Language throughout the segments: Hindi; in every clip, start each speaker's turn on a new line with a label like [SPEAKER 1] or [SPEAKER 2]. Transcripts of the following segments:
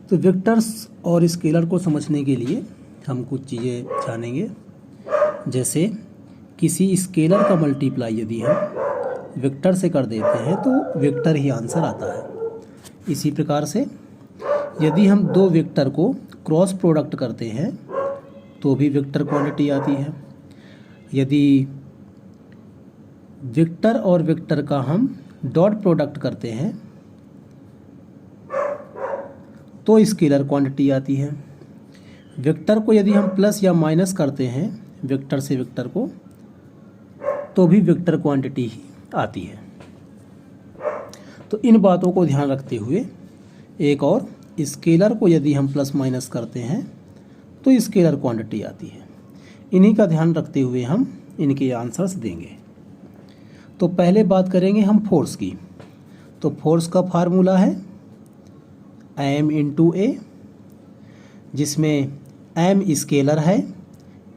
[SPEAKER 1] तो वेक्टर्स और स्केलर को समझने के लिए हम कुछ चीज़ें जानेंगे। जैसे किसी स्केलर का मल्टीप्लाई यदि हम वेक्टर से कर देते हैं तो वेक्टर ही आंसर आता है। इसी प्रकार से यदि हम दो वेक्टर को क्रॉस प्रोडक्ट करते हैं तो भी वेक्टर क्वांटिटी आती है। यदि वेक्टर और वेक्टर का हम डॉट प्रोडक्ट करते हैं तो स्केलर क्वांटिटी आती है। वेक्टर को यदि हम प्लस या माइनस करते हैं वेक्टर से वेक्टर को तो भी वेक्टर क्वांटिटी ही आती है। तो इन बातों को ध्यान रखते हुए एक और स्केलर को यदि हम प्लस माइनस करते हैं तो स्केलर क्वांटिटी आती है। इन्हीं का ध्यान रखते हुए हम इनके आंसर्स देंगे। तो पहले बात करेंगे हम फोर्स की। तो फोर्स का फार्मूला है m इंटू ए, जिसमें m स्केलर है,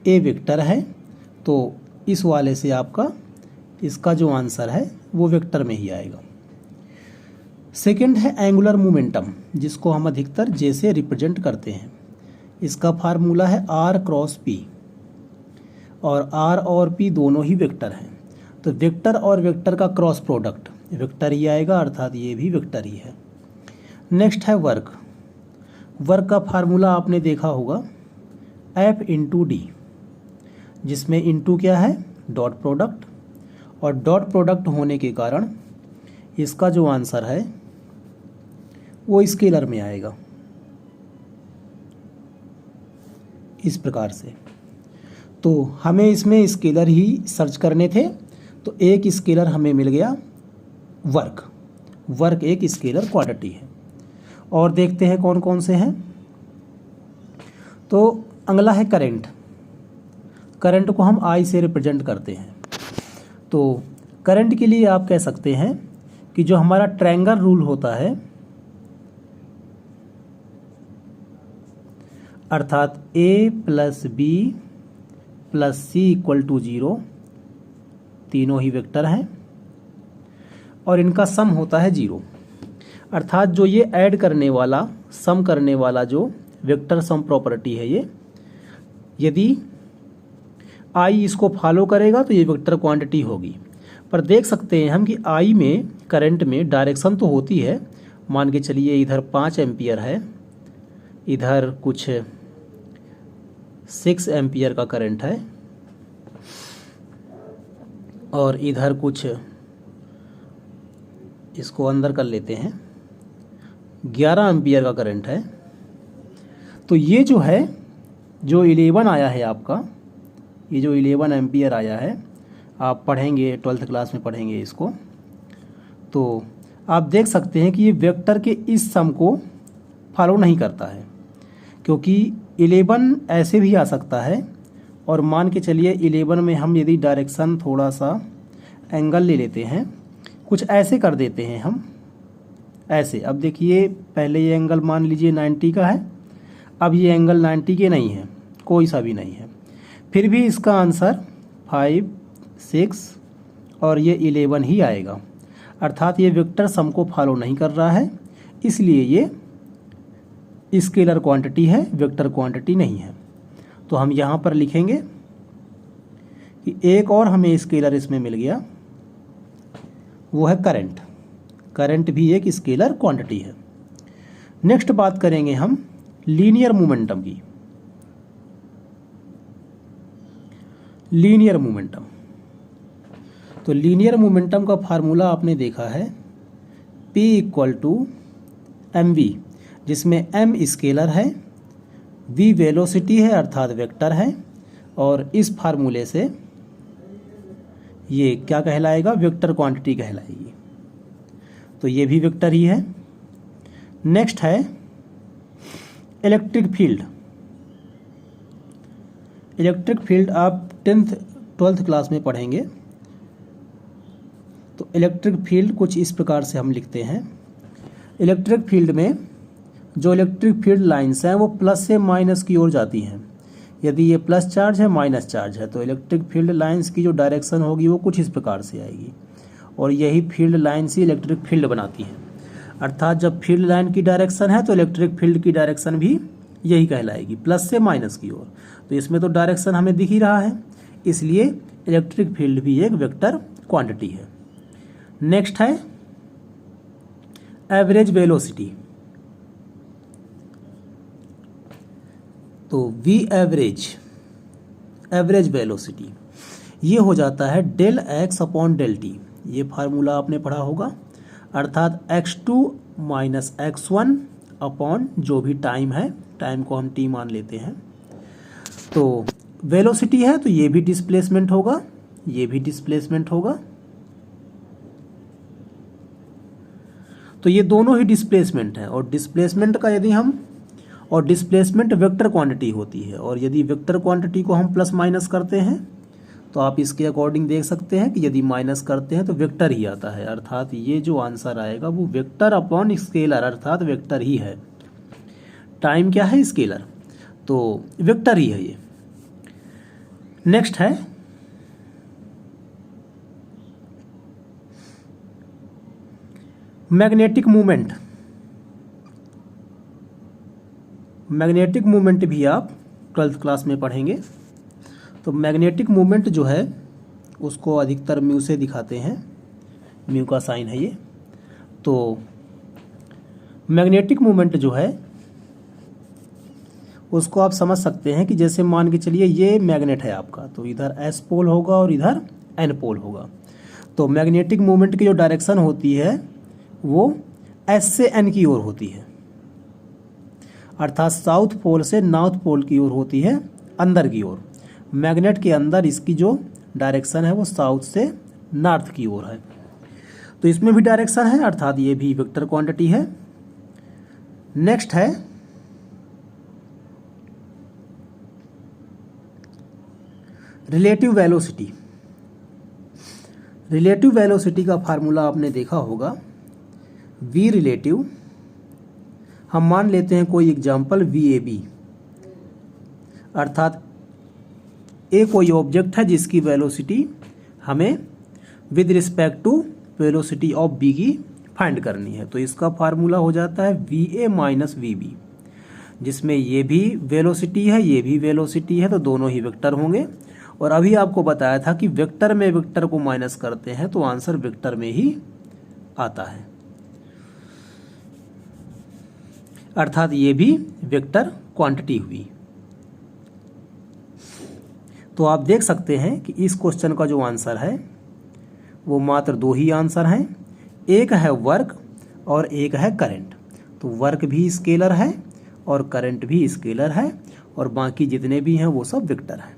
[SPEAKER 1] a वेक्टर है। तो इस वाले से आपका इसका जो आंसर है वो वेक्टर में ही आएगा। सेकंड है एंगुलर मोमेंटम, जिसको हम अधिकतर J से रिप्रेजेंट करते हैं। इसका फार्मूला है r क्रॉस p, और r और p दोनों ही वेक्टर हैं। तो वेक्टर और वेक्टर का क्रॉस प्रोडक्ट वेक्टर ही आएगा, अर्थात ये भी वेक्टर ही है। नेक्स्ट है वर्क। वर्क का फार्मूला आपने देखा होगा F इंटू डी, जिसमें इंटू क्या है डॉट प्रोडक्ट, और डॉट प्रोडक्ट होने के कारण इसका जो आंसर है वो स्केलर में आएगा इस प्रकार से। तो हमें इसमें स्केलर ही सर्च करने थे, तो एक स्केलर हमें मिल गया वर्क। वर्क एक स्केलर क्वांटिटी है। और देखते हैं कौन कौन से हैं। तो अगला है करंट। करंट को हम I से रिप्रेजेंट करते हैं। तो करंट के लिए आप कह सकते हैं कि जो हमारा ट्रायंगल रूल होता है, अर्थात A plus B plus C equal to 0, तीनों ही वेक्टर हैं और इनका सम होता है 0। अर्थात जो ये ऐड करने वाला सम करने वाला जो वेक्टर सम प्रॉपर्टी है, ये यदि I इसको फॉलो करेगा तो ये वेक्टर क्वांटिटी होगी। पर देख सकते हैं हम कि I में करंट में डायरेक्शन तो होती है। मान के चलिए इधर 5 एम्पियर है, इधर कुछ 6 एम्पियर का करंट है, और इधर कुछ इसको अंदर कर लेते हैं 11 एम्पियर का करंट है। तो ये जो है जो 11 आया है आपका, ये जो 11 एम्पियर आया है, आप पढ़ेंगे 12th क्लास में पढ़ेंगे इसको। तो आप देख सकते हैं कि ये वेक्टर के इस सम को फॉलो नहीं करता है, क्योंकि 11 ऐसे भी आ सकता है। और मान के चलिए 11 में हम यदि डायरेक्शन थोड़ा सा एंगल ले लेते हैं, कुछ ऐसे कर देते हैं हम ऐसे। अब देखिए पहले ये एंगल मान लीजिए 90 का है, अब ये एंगल 90 के नहीं है, कोई सा भी नहीं है, फिर भी इसका आंसर 5, 6 और ये 11 ही आएगा। अर्थात ये वेक्टर सम को फॉलो नहीं कर रहा है, इसलिए ये स्केलर क्वांटिटी है, वेक्टर क्वांटिटी नहीं है। तो हम यहाँ पर लिखेंगे कि एक और हमें स्केलर इसमें मिल गया, वो है करंट। करंट भी एक स्केलर क्वांटिटी है। नेक्स्ट बात करेंगे हम लीनियर मोमेंटम की। लीनियर मोमेंटम, तो लीनियर मोमेंटम का फार्मूला आपने देखा है P इक्वल टू mv, जिसमें m स्केलर है, v वेलोसिटी है अर्थात वेक्टर है, और इस फार्मूले से ये क्या कहलाएगा वेक्टर क्वांटिटी कहलाएगी। तो ये भी वेक्टर ही है। नेक्स्ट है इलेक्ट्रिक फील्ड। इलेक्ट्रिक फील्ड आप 12th क्लास में पढ़ेंगे। तो इलेक्ट्रिक फील्ड कुछ इस प्रकार से हम लिखते हैं। इलेक्ट्रिक फील्ड में जो इलेक्ट्रिक फील्ड लाइंस हैं वो प्लस से माइनस की ओर जाती हैं। यदि ये प्लस चार्ज है माइनस चार्ज है तो इलेक्ट्रिक फील्ड लाइंस की जो डायरेक्शन होगी वो कुछ इस प्रकार से आएगी, और यही फील्ड लाइंस ही इलेक्ट्रिक फील्ड बनाती हैं। अर्थात जब फील्ड लाइन की डायरेक्शन है तो इलेक्ट्रिक फील्ड की डायरेक्शन भी यही कहलाएगी, प्लस से माइनस की ओर। तो इसमें तो डायरेक्शन हमें दिख ही रहा है, इसलिए इलेक्ट्रिक फील्ड भी एक वेक्टर क्वांटिटी है। नेक्स्ट है एवरेज वेलोसिटी। तो वी एवरेज वेलोसिटी ये हो जाता है del x upon del t. ये फार्मूला आपने पढ़ा होगा, अर्थात x2 माइनस x1 अपॉन जो भी टाइम है, टाइम को हम t मान लेते हैं। तो वेलोसिटी है तो ये भी डिस्प्लेसमेंट होगा, ये भी डिस्प्लेसमेंट होगा। तो ये दोनों ही डिस्प्लेसमेंट है, और डिस्प्लेसमेंट का यदि हम, और डिस्प्लेसमेंट वेक्टर क्वांटिटी होती है, और यदि वेक्टर क्वांटिटी को हम प्लस माइनस करते हैं तो आप इसके अकॉर्डिंग देख सकते हैं कि यदि माइनस करते हैं तो वेक्टर ही आता है, अर्थात ये जो आंसर आएगा वो वेक्टर अपॉन स्केलर, अर्थात वेक्टर ही है। टाइम क्या है? स्केलर, तो वेक्टर ही है ये। नेक्स्ट है मैग्नेटिक मूवमेंट। मैग्नेटिक मूवमेंट भी आप 12th क्लास में पढ़ेंगे। तो मैग्नेटिक मूवमेंट जो है उसको अधिकतर म्यू से दिखाते हैं, म्यू का साइन है ये। तो मैग्नेटिक मूवमेंट जो है उसको आप समझ सकते हैं कि जैसे मान के चलिए ये मैग्नेट है आपका, तो इधर एस पोल होगा और इधर एन पोल होगा। तो मैग्नेटिक मूवमेंट की जो डायरेक्शन होती है वो एस से एन की ओर होती है, अर्थात साउथ पोल से नॉर्थ पोल की ओर होती है, अंदर की ओर। मैग्नेट के अंदर इसकी जो डायरेक्शन है वो साउथ से नॉर्थ की ओर है। तो इसमें भी डायरेक्शन है, अर्थात ये भी वेक्टर क्वांटिटी है। नेक्स्ट है रिलेटिव वेलोसिटी। रिलेटिव वेलोसिटी का फार्मूला आपने देखा होगा, वी रिलेटिव। हम मान लेते हैं कोई एग्जाम्पल VAB, अर्थात ए कोई ऑब्जेक्ट है जिसकी वेलोसिटी हमें with respect to velocity of B की फाइंड करनी है। तो इसका फार्मूला हो जाता है VA माइनस VB, जिसमें ये भी वेलोसिटी है, ये भी वेलोसिटी है, तो दोनों ही वेक्टर होंगे। और अभी आपको बताया था कि वेक्टर में वेक्टर को माइनस करते हैं तो आंसर वेक्टर में ही आता है, अर्थात ये भी वेक्टर क्वांटिटी हुई। तो आप देख सकते हैं कि इस क्वेश्चन का जो आंसर है वो मात्र दो ही आंसर हैं, एक है वर्क और एक है करंट। तो वर्क भी स्केलर है और करंट भी स्केलर है, और बाकी जितने भी हैं वो सब वेक्टर हैं।